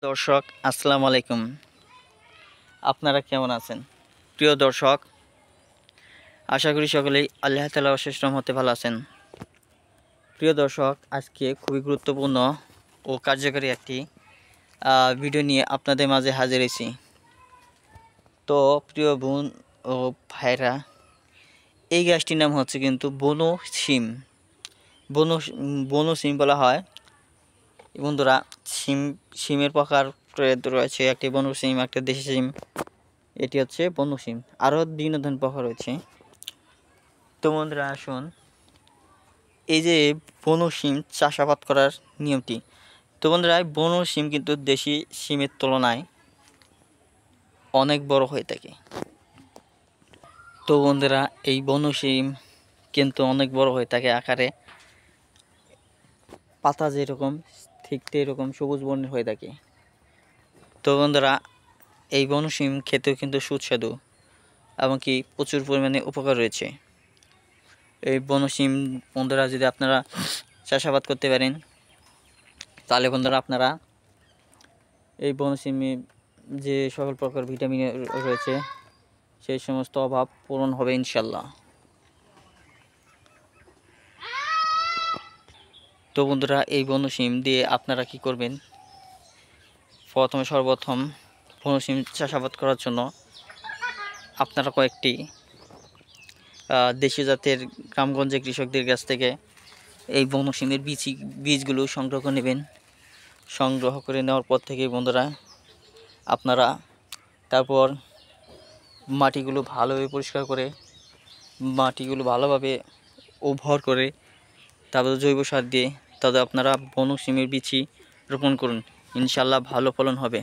দর্শক আসসালামু আলাইকুম। আপনারা কেমন আছেন? প্রিয় দর্শক, আশা করি সকলেই আল্লাহ তাআলার অশেষ রহমতে ভালো আছেন। প্রিয় দর্শক, আজকে খুবই গুরুত্বপূর্ণ ও কার্যকরী একটি ভিডিও নিয়ে আপনাদের মাঝে হাজির হয়েছি। তো প্রিয় বোন ও ভাইরা, এই গাছটির নাম হচ্ছে কিন্তু বনো শিম। বনো শিম বলা হয়। বন্ধুরা, শিমের প্রকার রয়েছে, একটি বনো শিম, একটা দেশি শিম। এটি হচ্ছে বনো শিম, আরও বিভিন্ন ধরনের প্রকার রয়েছে। তো বন্ধুরা আসুন, এই যে বনো শিম চাষাবাদ করার নিয়মটি। তো বন্ধুরা, বনো শিম কিন্তু দেশি শিমের তুলনায় অনেক বড় হয়ে থাকে। তো বন্ধুরা, এই বনো শিম কিন্তু অনেক বড় হয়ে থাকে আকারে, পাতা যেরকম ঠিক এরকম সবুজ বর্ণের হয়ে থাকে। তো বন্ধুরা, এই বনো শিম খেতেও কিন্তু সুস্বাদু এবং কি প্রচুর পরিমাণে উপকার রয়েছে। এই বনো শিম বন্ধুরা যদি আপনারা চাষাবাদ করতে পারেন, তাহলে বন্ধুরা আপনারা এই বনো শিমে যে সকল প্রকার ভিটামিন রয়েছে সেই সমস্ত অভাব পূরণ হবে ইনশাল্লাহ। তো বন্ধুরা, এই বনো শিম দিয়ে আপনারা কি করবেন? সর্বপ্রথম বনো শিম চাষাবাদ করার জন্য আপনারা কয়েকটি দেশি জাতের গ্রামগঞ্জে কৃষকদের কাছ থেকে এই বনো শিমের বীজগুলো সংগ্রহ করে নেবেন। সংগ্রহ করে নেওয়ার পর থেকেই বন্ধুরা আপনারা তারপর মাটিগুলো ভালোভাবে পরিষ্কার করে, মাটিগুলো ভালোভাবে উর্বর করে, তারপর জৈব সার দিয়ে তাদের আপনারা বনো শিমের বীজ রোপণ করুন। ইনশাল্লাহ ভালো ফলন হবে।